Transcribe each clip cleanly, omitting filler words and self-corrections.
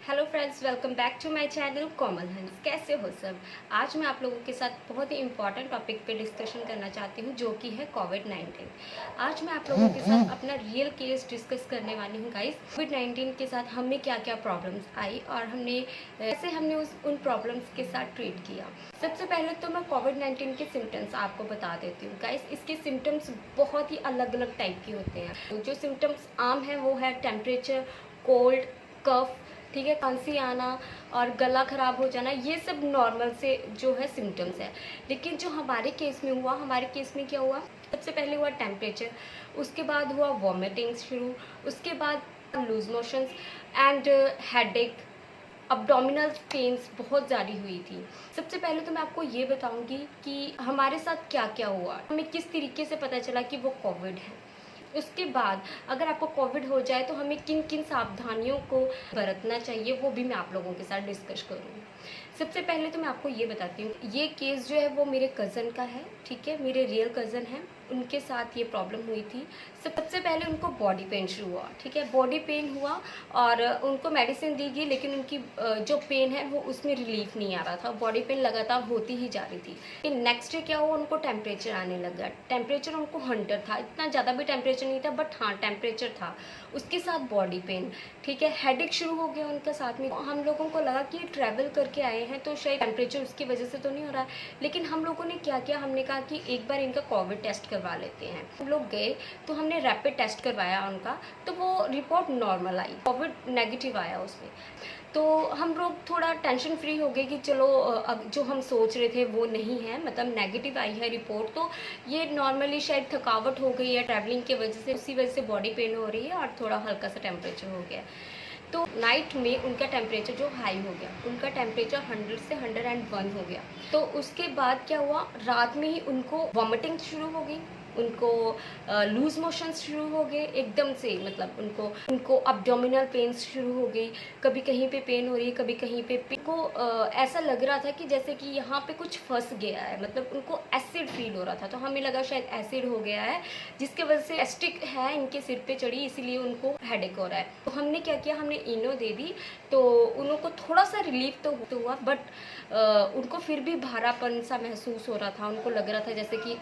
Hello friends, welcome back to my channel Komal Hans. कैसे हो सब? आज मैं आप लोगों के साथ बहुत ही इंपॉर्टेंट टॉपिक पे डिस्कशन करना चाहती हूँ, जो कि है कोविड-19। आज मैं आप लोगों के साथ अपना रियल केस डिस्कस करने वाली हूँ गाइस। कोविड-19 के साथ हमें क्या क्या प्रॉब्लम्स आई और कैसे हमने उन प्रॉब्लम्स के साथ ट्रीट किया। सबसे पहले तो मैं कोविड-19 के सिम्टम्स आपको बता देती हूँ गाइस। इसके सिम्टम्स बहुत ही अलग अलग टाइप के होते हैं। जो सिम्टम्स आम हैं वो है टेम्परेचर, कोल्ड, कफ, ठीक है, खांसी आना और गला ख़राब हो जाना। ये सब नॉर्मल से जो है सिम्टम्स है। लेकिन जो हमारे केस में क्या हुआ, सबसे पहले हुआ टेम्परेचर, उसके बाद हुआ वॉमिटिंग शुरू, उसके बाद loose motions and headache, abdominal pains बहुत ज़्यादा हुई थी। सबसे पहले तो मैं आपको ये बताऊंगी कि हमारे साथ क्या क्या हुआ, हमें किस तरीके से पता चला कि वो कोविड है। उसके बाद अगर आपको कोविड हो जाए तो हमें किन किन सावधानियों को बरतना चाहिए, वो भी मैं आप लोगों के साथ डिस्कस करूँगी। सबसे पहले तो मैं आपको ये बताती हूँ, ये केस जो है वो मेरे कज़न का है, ठीक है, मेरे रियल कज़न हैं, उनके साथ ये प्रॉब्लम हुई थी। सबसे पहले उनको बॉडी पेन शुरू हुआ, ठीक है, बॉडी पेन हुआ और उनको मेडिसिन दी गई, लेकिन उनकी जो पेन है वो उसमें रिलीफ नहीं आ रहा था, बॉडी पेन लगातार होती ही जा रही थी। लेकिन नेक्स्ट डे क्या हुआ, उनको टेम्परेचर आने लगा। टेम्परेचर उनको 100 था, इतना ज़्यादा भी टेम्परेचर नहीं था, बट हाँ टेम्परेचर था। उसके साथ बॉडी पेन, ठीक है, हेडेक शुरू हो गया उनके साथ में। हम लोगों को लगा कि ट्रैवल करके आए हैं तो शायद टेम्परेचर उसकी वजह से तो नहीं हो रहा है। लेकिन हम लोगों ने क्या किया, हमने कहा कि एक बार इनका कोविड टेस्ट करवा लेते हैं। हम लोग गए तो हमने रैपिड टेस्ट करवाया उनका, तो वो रिपोर्ट नॉर्मल आई, कोविड नेगेटिव आया उसमें। तो हम लोग थोड़ा टेंशन फ्री हो गए कि चलो अब जो हम सोच रहे थे वो नहीं है, मतलब नेगेटिव आई है रिपोर्ट, तो ये नॉर्मली शायद थकावट हो गई है ट्रैवलिंग की वजह से, उसी वजह से बॉडी पेन हो रही है और थोड़ा हल्का सा टेम्परेचर हो गया। तो नाइट में उनका टेम्परेचर जो हाई हो गया, उनका टेम्परेचर 100 से 101 हो गया। तो उसके बाद क्या हुआ, रात में ही उनको वॉमिटिंग शुरू हो गई, उनको लूज मोशंस शुरू हो गए एकदम से, मतलब उनको अब्डोमिनल पेन्स शुरू हो गई, कभी कहीं पे पेन हो रही है, कभी कहीं पे उनको ऐसा लग रहा था कि जैसे कि यहाँ पे कुछ फंस गया है, मतलब उनको एसिड फील हो रहा था। तो हमें लगा शायद एसिड हो गया है, जिसके वजह से एस्टिक है इनके सिर पे चढ़ी, इसीलिए उनको हेडेक हो रहा है। तो हमने क्या किया, हमने इनो दे दी, तो उनको थोड़ा सा रिलीफ तो हुआ, बट उनको फिर भी भारापन सा महसूस हो रहा था, उनको लग रहा था जैसे कि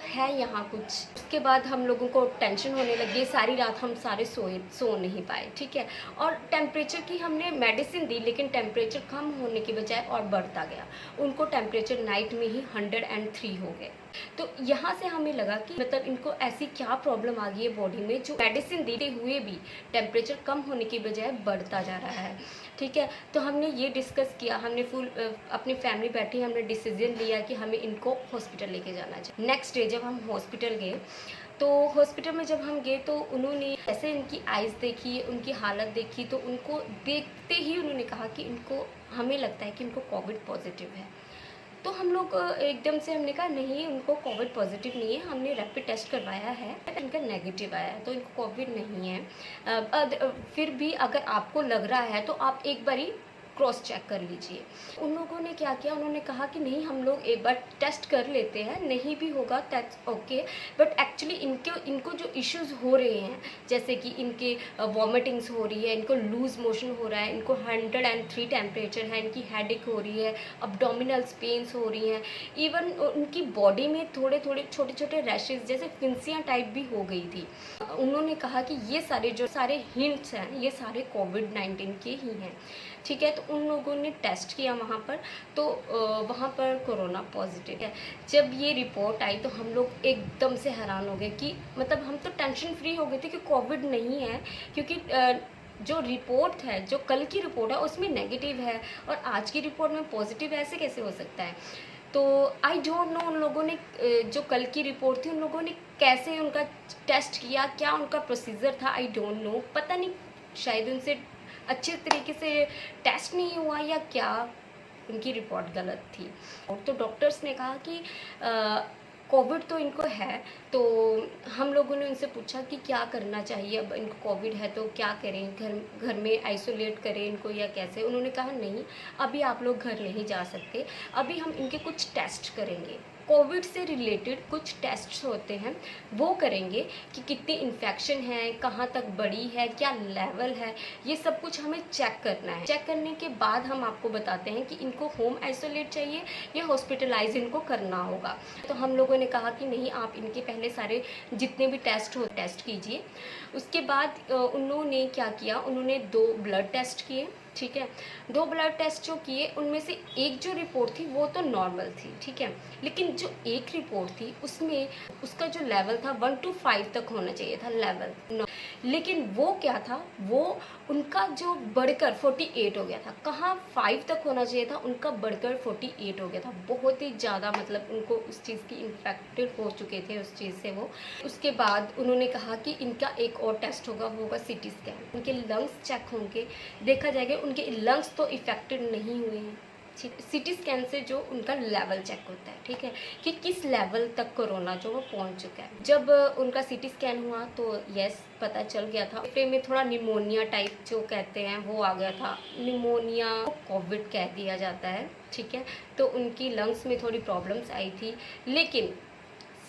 है यहाँ कुछ। उसके बाद हम लोगों को टेंशन होने लगी, सारी रात हम सारे सो नहीं पाए, ठीक है। और टेम्परेचर की हमने मेडिसिन दी, लेकिन टेम्परेचर कम होने की बजाय और बढ़ता गया। उनको टेम्परेचर नाइट में ही 103 हो गए। तो यहाँ से हमें लगा कि मतलब इनको ऐसी क्या प्रॉब्लम आ गई है बॉडी में, जो मेडिसिन देते हुए भी टेम्परेचर कम होने की बजाय बढ़ता जा रहा है, ठीक है। तो हमने ये डिस्कस किया, हमने फुल अपनी फैमिली बैठी, हमने डिसीजन लिया कि हमें इनको हॉस्पिटल लेके जाना चाहिए। नेक्स्ट डे जब हम हॉस्पिटल गए, तो हॉस्पिटल में जब हम गए तो उन्होंने ऐसे इनकी आइज़ देखी, उनकी हालत देखी, तो उनको देखते ही उन्होंने कहा कि इनको, हमें लगता है कि इनको कोविड पॉजिटिव है। तो हम लोग एकदम से हमने कहा नहीं, उनको कोविड पॉजिटिव नहीं है, हमने रैपिड टेस्ट करवाया है, इनका नेगेटिव आया है, तो इनको कोविड नहीं है। फिर भी अगर आपको लग रहा है तो आप एक बारी क्रॉस चेक कर लीजिए। उन लोगों ने क्या किया, उन्होंने कहा कि नहीं, हम लोग एक बार टेस्ट कर लेते हैं, नहीं भी होगा दैट्स ओके। बट एक्चुअली इनको जो इश्यूज़ हो रहे हैं, जैसे कि इनके वॉमिटिंग्स हो रही है, इनको लूज मोशन हो रहा है, इनको 103 टेम्परेचर है, इनकी हेडेक हो रही है, अब्डोमिनल्स पेन्स हो रही हैं, इवन उनकी बॉडी में थोड़े थोड़े छोटे छोटे रैशेज जैसे फिंसियाँ टाइप भी हो गई थी। उन्होंने कहा कि ये सारे हिंट्स हैं, ये सारे कोविड-19 के ही हैं, ठीक है। तो उन लोगों ने टेस्ट किया वहाँ पर, तो वहाँ पर कोरोना पॉजिटिव है। जब ये रिपोर्ट आई तो हम लोग एकदम से हैरान हो गए कि मतलब हम तो टेंशन फ्री हो गए थे कि कोविड नहीं है, क्योंकि जो रिपोर्ट है, जो कल की रिपोर्ट है उसमें नेगेटिव है और आज की रिपोर्ट में पॉजिटिव, ऐसे कैसे हो सकता है। तो आई डोंट नो उन लोगों ने जो कल की रिपोर्ट थी, उन लोगों ने कैसे उनका टेस्ट किया, क्या उनका प्रोसीजर था, आई डोंट नो, पता नहीं, शायद उनसे अच्छे तरीके से टेस्ट नहीं हुआ या क्या, उनकी रिपोर्ट गलत थी। और तो डॉक्टर्स ने कहा कि कोविड तो इनको है। तो हम लोगों ने उनसे पूछा कि क्या करना चाहिए, अब इनको कोविड है तो क्या करें, घर में आइसोलेट करें इनको या कैसे। उन्होंने कहा नहीं, अभी आप लोग घर नहीं जा सकते, अभी हम इनके कुछ टेस्ट करेंगे, कोविड से रिलेटेड कुछ टेस्ट्स होते हैं, वो करेंगे कि कितनी इन्फेक्शन है, कहाँ तक बढ़ी है, क्या लेवल है, ये सब कुछ हमें चेक करना है। चेक करने के बाद हम आपको बताते हैं कि इनको होम आइसोलेट चाहिए या हॉस्पिटलाइज इनको करना होगा। तो हम लोगों ने कहा कि नहीं, आप इनके पहले सारे जितने भी टेस्ट हो टेस्ट कीजिए। उसके बाद उन्होंने क्या किया, उन्होंने 2 ब्लड टेस्ट किए। ठीक है, 2 ब्लड टेस्ट जो किए उनमें से एक जो रिपोर्ट थी वो तो नॉर्मल थी, ठीक है, लेकिन जो एक रिपोर्ट थी उसमें उसका जो लेवल था 1 to 5 तक होना चाहिए था लेवल, लेकिन वो क्या था, वो उनका जो बढ़कर 48 हो गया था। कहाँ 5 तक होना चाहिए था, उनका बढ़कर 48 हो गया था। बहुत ही ज़्यादा मतलब उनको उस चीज़ की इन्फेक्टेड हो चुके थे उस चीज़ से वो। उसके बाद उन्होंने कहा कि इनका एक और टेस्ट होगा, वो होगा CT स्कैन। उनके लंग्स चेक होंगे, देखा जाएगा उनके लंग्स तो इफेक्टेड नहीं हुए हैं। CT स्कैन से जो उनका लेवल चेक होता है, ठीक है, कि किस लेवल तक कोरोना जो वो पहुंच चुका है। जब उनका CT स्कैन हुआ तो यस पता चल गया था, फेफड़े में थोड़ा निमोनिया टाइप जो कहते हैं वो आ गया था। निमोनिया कोविड कह दिया जाता है, ठीक है। तो उनकी लंग्स में थोड़ी प्रॉब्लम्स आई थी, लेकिन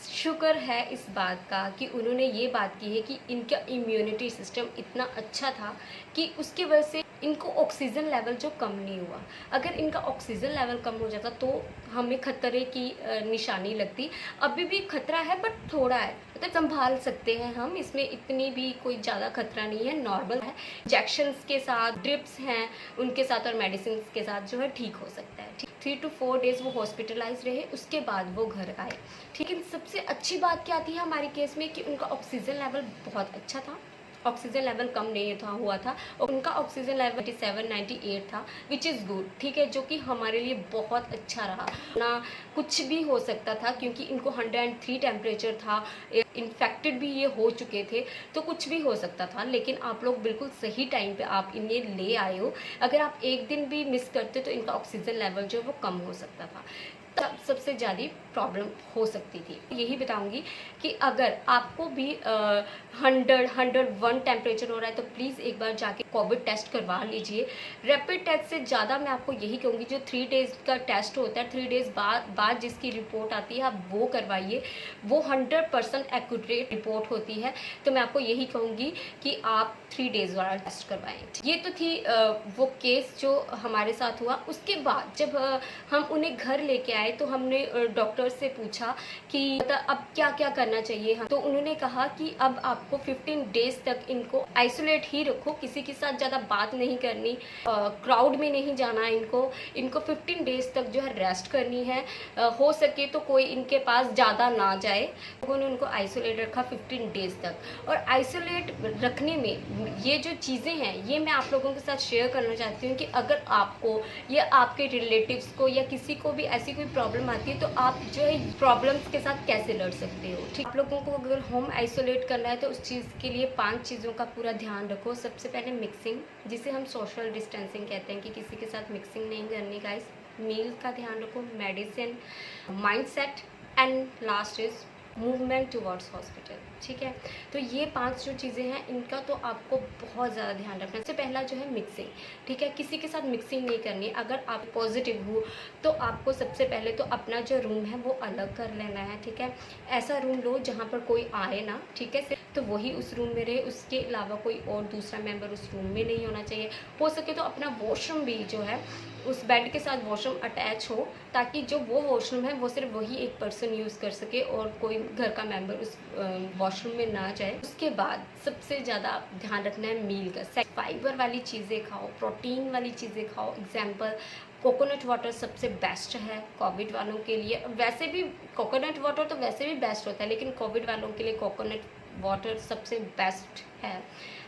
शुक्र है इस बात का कि उन्होंने ये बात की है कि इनका इम्यूनिटी सिस्टम इतना अच्छा था कि उसकी वजह से इनको ऑक्सीजन लेवल जो कम नहीं हुआ। अगर इनका ऑक्सीजन लेवल कम हो जाता तो हमें खतरे की निशानी लगती। अभी भी खतरा है बट थोड़ा है, मतलब संभाल सकते हैं हम, इसमें इतनी भी कोई ज़्यादा खतरा नहीं है, नॉर्मल है। इंजेक्शंस के साथ, ड्रिप्स हैं उनके साथ और मेडिसिन के साथ जो है ठीक हो सकता है। 3 to 4 डेज़ वो हॉस्पिटलाइज रहे, उसके बाद वो घर आए। ठीक है, सबसे अच्छी बात क्या थी हमारे केस में कि उनका ऑक्सीजन लेवल बहुत अच्छा था, ऑक्सीजन लेवल कम नहीं था हुआ था, और उनका ऑक्सीजन लेवल 97-98 था, विच इज़ गुड, ठीक है, जो कि हमारे लिए बहुत अच्छा रहा ना। कुछ भी हो सकता था क्योंकि इनको 103 टेम्परेचर था, इन्फेक्टेड भी ये हो चुके थे, तो कुछ भी हो सकता था। लेकिन आप लोग बिल्कुल सही टाइम पे आप इन्हें ले आए हो। अगर आप एक दिन भी मिस करते तो इनका ऑक्सीजन लेवल जो है वो कम हो सकता था, तब सबसे ज़्यादा प्रॉब्लम हो सकती थी। यही बताऊंगी कि अगर आपको भी 101 टेम्परेचर हो रहा है तो प्लीज़ एक बार जाके कोविड टेस्ट करवा लीजिए। रैपिड टेस्ट से ज़्यादा मैं आपको यही कहूँगी, जो 3 डेज़ का टेस्ट होता है, 3 डेज़ बाद जिसकी रिपोर्ट आती है आप वो करवाइए, वो 100% एक्यूरेट रिपोर्ट होती है। तो मैं आपको यही कहूँगी कि आप 3 डेज़ वाला टेस्ट करवाएं। ये तो थी वो केस जो हमारे साथ हुआ। उसके बाद जब हम उन्हें घर लेके आए तो हमने डॉक्टर से पूछा कि अब क्या क्या करना चाहिए। तो उन्होंने कहा कि अब आपको 15 डेज तक इनको आइसोलेट ही रखो, किसी के साथ ज़्यादा बात नहीं करनी, क्राउड में नहीं जाना, इनको 15 डेज तक जो है रेस्ट करनी है। हो सके तो कोई इनके पास ज़्यादा ना जाए। उन्होंने उनको आइसोलेट रखा 15 डेज तक। और आइसोलेट रखने में ये जो चीज़ें हैं ये मैं आप लोगों के साथ शेयर करना चाहती हूँ कि अगर आपको या आपके रिलेटिव्स को या किसी को भी ऐसी कोई प्रॉब्लम आती है तो आप जो है प्रॉब्लम्स के साथ कैसे लड़ सकते हो। ठीक, आप लोगों को अगर होम आइसोलेट करना है तो उस चीज़ के लिए 5 चीज़ों का पूरा ध्यान रखो। सबसे पहले मिक्सिंग, जिसे हम सोशल डिस्टेंसिंग कहते हैं, कि किसी के साथ मिक्सिंग नहीं करनी गाइस। मील का ध्यान रखो, medicine, mindset, and last is movement towards hospital. ठीक है, तो ये 5 जो चीज़ें हैं इनका तो आपको बहुत ज़्यादा ध्यान रखना है। सबसे पहला जो है मिक्सिंग, ठीक है, किसी के साथ मिक्सिंग नहीं करनी। अगर आप पॉजिटिव हो तो आपको सबसे पहले तो अपना जो रूम है वो अलग कर लेना है। ठीक है, ऐसा रूम लो जहाँ पर कोई आए ना, ठीक है, तो वही उस रूम में रहे, उसके अलावा कोई और दूसरा मेंबर उस रूम में नहीं होना चाहिए। हो सके तो अपना वॉशरूम भी जो है उस बेड के साथ वॉशरूम अटैच हो, ताकि जो वो वॉशरूम है वो सिर्फ वही एक पर्सन यूज़ कर सके और कोई घर का मेंबर उस वॉशरूम में ना जाए। उसके बाद सबसे ज़्यादा ध्यान रखना है मील का। फाइबर वाली चीज़ें खाओ, प्रोटीन वाली चीज़ें खाओ। एग्जाम्पल, कोकोनट वाटर सबसे बेस्ट है कोविड वालों के लिए। वैसे भी कोकोनट वाटर तो वैसे भी बेस्ट होता है, लेकिन कोविड वालों के लिए कोकोनट वाटर सबसे बेस्ट है।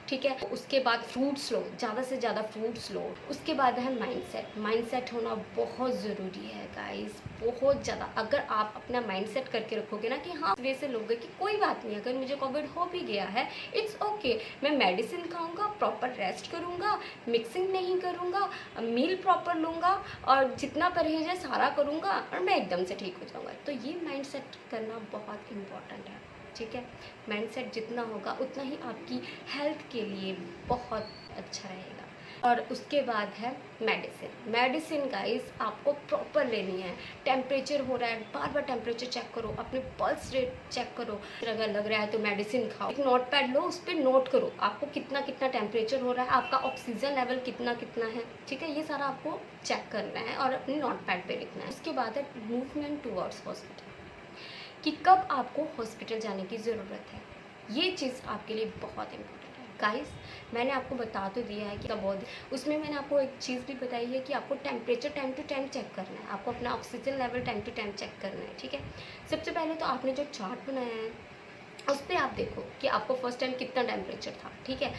ठीक है, उसके बाद फ्रूट्स लो, ज़्यादा से ज़्यादा फ्रूट्स लो। उसके बाद है माइंडसेट। माइंडसेट होना बहुत ज़रूरी है गाइस, बहुत ज़्यादा। अगर आप अपना माइंडसेट करके रखोगे ना कि हाँ वे से लोगे कि कोई बात नहीं, अगर मुझे कोविड हो भी गया है इट्स ओके, मैं मेडिसिन खाऊंगा, प्रॉपर रेस्ट करूंगा, मिक्सिंग नहीं करूंगा, मील प्रॉपर लूँगा और जितना परहेज है सारा करूँगा और मैं एकदम से ठीक हो जाऊँगा। तो ये माइंडसेट करना बहुत इम्पॉर्टेंट है। ठीक है, माइंडसेट जितना होगा उतना ही आपकी हेल्थ के लिए बहुत अच्छा रहेगा। और उसके बाद है मेडिसिन। मेडिसिन गाइस आपको प्रॉपर लेनी है। टेम्परेचर हो रहा है, बार बार टेम्परेचर चेक करो, अपने पल्स रेट चेक करो। अगर लग रहा है तो मेडिसिन खाओ। एक नोट पैड लो, उस पर नोट करो आपको कितना कितना टेम्परेचर हो रहा है, आपका ऑक्सीजन लेवल कितना कितना है, ठीक है। ये सारा आपको चेक करना है और अपने नोट पैड पे लिखना है। उसके बाद है मूवमेंट टूवर्ड्स हॉस्पिटल, कि कब आपको हॉस्पिटल जाने की ज़रूरत है। ये चीज़ आपके लिए बहुत इंपॉर्टेंट है गाइस। मैंने आपको बता तो दिया है कि बहुत, उसमें मैंने आपको एक चीज़ भी बताई है कि आपको temperature time to time check करना है, आपको अपना oxygen level time to time check करना है, ठीक है। सबसे पहले तो आपने जो चार्ट बनाया है उस पर आप देखो कि आपको फर्स्ट टाइम कितना टेम्परेचर था, ठीक है।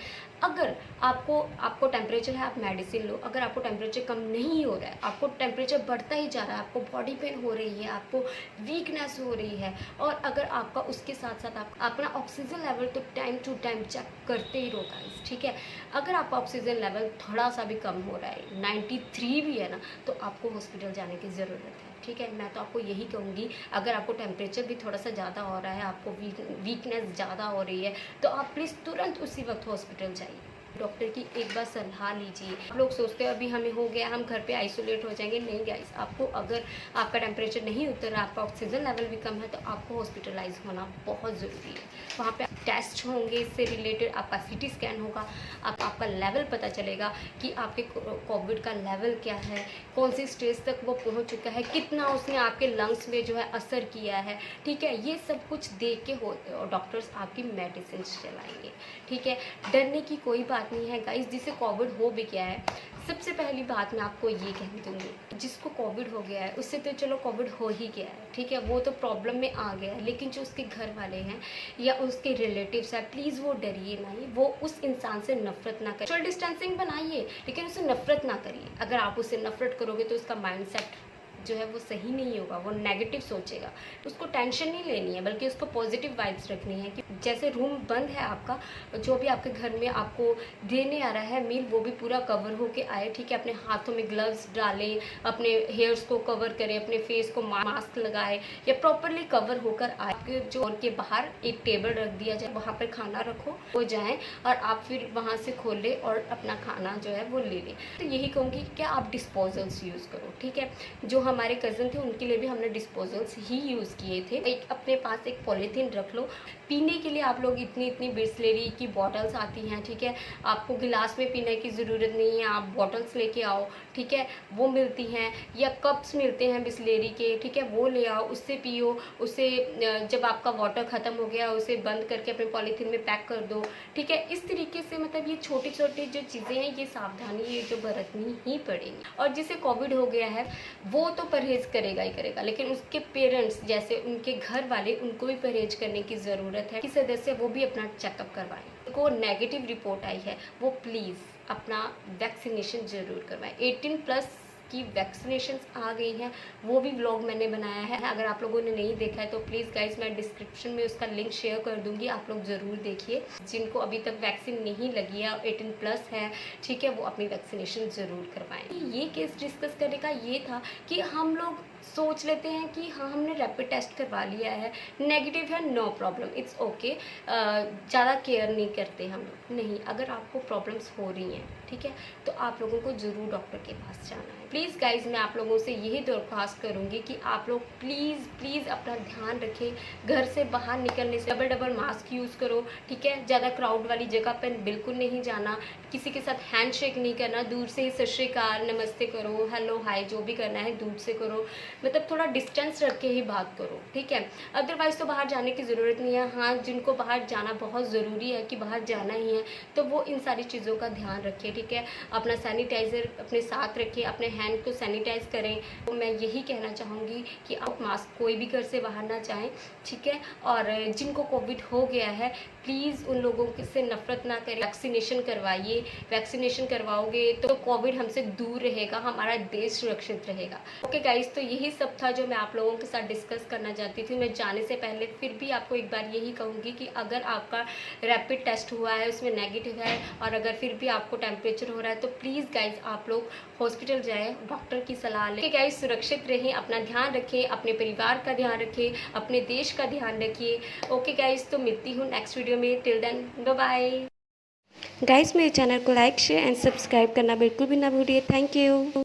अगर आपको टेम्परेचर है, आप मेडिसिन लो। अगर आपको टेम्परेचर कम नहीं हो रहा है, आपको टेम्परेचर बढ़ता ही जा रहा है, आपको बॉडी पेन हो रही है, आपको वीकनेस हो रही है, और अगर आपका उसके साथ साथ आप अपना ऑक्सीजन लेवल तो टाइम टू टाइम चेक करते ही रहो गाइस, ठीक है। अगर आपका ऑक्सीजन लेवल थोड़ा सा भी कम हो रहा है, 93 भी है ना, तो आपको हॉस्पिटल जाने की ज़रूरत है, ठीक है। मैं तो आपको यही कहूँगी, अगर आपको टेम्परेचर भी थोड़ा सा ज़्यादा हो रहा है, आपको वीकनेस ज़्यादा हो रही है, तो आप प्लीज़ तुरंत उसी वक्त हॉस्पिटल जाइए। डॉक्टर की एक बार सलाह लीजिए। आप लोग सोचते हैं अभी हमें हो गया, हम घर पे आइसोलेट हो जाएंगे। नहीं गाइस, आपको अगर आपका टेम्परेचर नहीं उतर रहा, आपका ऑक्सीजन लेवल भी कम है, तो आपको हॉस्पिटलाइज होना बहुत ज़रूरी है। वहाँ पे टेस्ट होंगे, इससे रिलेटेड आपका CT स्कैन होगा, आपका लेवल पता चलेगा कि आपके कोविड का लेवल क्या है, कौन सी स्टेज तक वो पहुँच चुका है, कितना उसने आपके लंग्स में जो है असर किया है, ठीक है। ये सब कुछ देख के डॉक्टर्स आपकी मेडिसिन चलाएंगे, ठीक है। डरने की कोई बात नहीं है गाइस। जिसे कोविड हो भी गया है, सबसे पहली बात मैं आपको ये कह दूँगी, जिसको कोविड हो गया है उससे तो चलो कोविड हो ही गया है, ठीक है, वो तो प्रॉब्लम में आ गया है। लेकिन जो उसके घर वाले हैं या उसके रिलेटिव्स हैं, प्लीज़ वो डरिए नहीं, वो उस इंसान से नफरत ना करिए। सोशल डिस्टेंसिंग बनाइए, लेकिन उससे नफरत ना करिए। अगर आप उससे नफरत करोगे तो उसका माइंडसेट जो है वो सही नहीं होगा, वो नेगेटिव सोचेगा। उसको टेंशन नहीं लेनी है, बल्कि उसको पॉजिटिव वाइब्स रखनी है कि जैसे रूम बंद है आपका, जो भी आपके घर में आपको देने आ रहा है मील, वो भी पूरा कवर होके आए, ठीक है। अपने हाथों में ग्लव्स डालें, अपने हेयर्स को कवर करें, अपने फेस को मास्क लगाए, या प्रॉपरली कवर होकर आए। आपके जो और के बाहर एक टेबल रख दिया जाए, वहाँ पर खाना रखो, वो जाएँ और आप फिर वहाँ से खोल लें और अपना खाना जो है वो ले लें। तो यही कहूँगी कि क्या आप डिस्पोजल्स यूज़ करो, ठीक है। जो हमारे कज़न थे उनके लिए भी हमने डिस्पोजल्स ही यूज़ किए थे। एक अपने पास एक पॉलीथीन रख लो। पीने के लिए आप लोग इतनी इतनी बिस्लेरी की बॉटल्स आती हैं, ठीक है। आपको गिलास में पीने की ज़रूरत नहीं है, आप बॉटल्स लेके आओ, ठीक है, वो मिलती हैं, या कप्स मिलते हैं बिस्लेरी के, ठीक है, वो ले आओ, उससे पियो। उससे जब आपका वाटर ख़त्म हो गया उसे बंद करके अपने पॉलीथीन में पैक कर दो, ठीक है। इस तरीके से मतलब ये छोटी छोटी जो चीज़ें हैं, ये सावधानी ये जो बरतनी ही पड़ेगी। और जिसे कोविड हो गया है वो तो परहेज़ करेगा ही करेगा, लेकिन उसके पेरेंट्स जैसे उनके घर वाले, उनको भी परहेज करने की ज़रूरत है कि सदस्य वो भी अपना चेकअप करवाएं। को नेगेटिव रिपोर्ट आई है वो प्लीज़ अपना वैक्सीनेशन ज़रूर करवाएं। 18+ की वैक्सीनेशंस आ गई हैं, वो भी व्लॉग मैंने बनाया है। अगर आप लोगों ने नहीं देखा है तो प्लीज़ गाइस मैं डिस्क्रिप्शन में उसका लिंक शेयर कर दूंगी, आप लोग ज़रूर देखिए। जिनको अभी तक वैक्सीन नहीं लगी है, 18+ है, ठीक है, वो अपनी वैक्सीनेशन ज़रूर करवाएं। ये केस डिस्कस करने का ये था कि हम लोग सोच लेते हैं कि हाँ हमने रैपिड टेस्ट करवा लिया है, नेगेटिव है, नो प्रॉब्लम, इट्स ओके, ज़्यादा केयर नहीं करते हम लोग। नहीं, अगर आपको प्रॉब्लम्स हो रही हैं, ठीक है, तो आप लोगों को ज़रूर डॉक्टर के पास जाना है। प्लीज़ गाइज मैं आप लोगों से यही दरख्वास्त करूँगी कि आप लोग प्लीज़ अपना ध्यान रखें। घर से बाहर निकलने से डबल मास्क यूज़ करो, ठीक है। ज़्यादा क्राउड वाली जगह पर बिल्कुल नहीं जाना, किसी के साथ हैंडशेक नहीं करना, दूर से ही सत श्री अकाल, नमस्ते करो, हेलो हाय, जो भी करना है दूर से करो, मतलब थोड़ा डिस्टेंस रख के ही बात करो, ठीक है। अदरवाइज़ तो बाहर जाने की ज़रूरत नहीं है। हाँ, जिनको बाहर जाना बहुत ज़रूरी है कि बाहर जाना ही है, तो वो इन सारी चीज़ों का ध्यान रखें, ठीक है। अपना सैनिटाइज़र अपने साथ रखें, अपने हैंड को सैनिटाइज़ करें। तो मैं यही कहना चाहूँगी कि आप मास्क कोई भी घर से बाहर ना जाएं, ठीक है। और जिनको कोविड हो गया है प्लीज़ उन लोगों से नफरत ना करें, वैक्सीनेशन करवाइए। वैक्सीनेशन करवाओगे तो कोविड हमसे दूर रहेगा, हमारा देश सुरक्षित रहेगा। ओके गाइस, तो यही सब था जो मैं आप लोगों के साथ डिस्कस करना चाहती थी। मैं जाने से पहले फिर भी आपको एक बार यही कहूँगी कि अगर आपका रैपिड टेस्ट हुआ है, उसमें नेगेटिव है, और अगर फिर भी आपको टेम्परेचर हो रहा है, तो प्लीज़ गाइज आप लोग हॉस्पिटल जाएँ, डॉक्टर की सलाह लें। गाइज सुरक्षित रहें, अपना ध्यान रखें, अपने परिवार का ध्यान रखें, अपने देश का ध्यान रखिए। ओके गाइज, तो मिलती हूँ नेक्स्ट वीडियो में। Till then bye bye. Guys मेरे चैनल को लाइक शेयर एंड सब्सक्राइब करना बिल्कुल भी ना भूलिए। Thank you.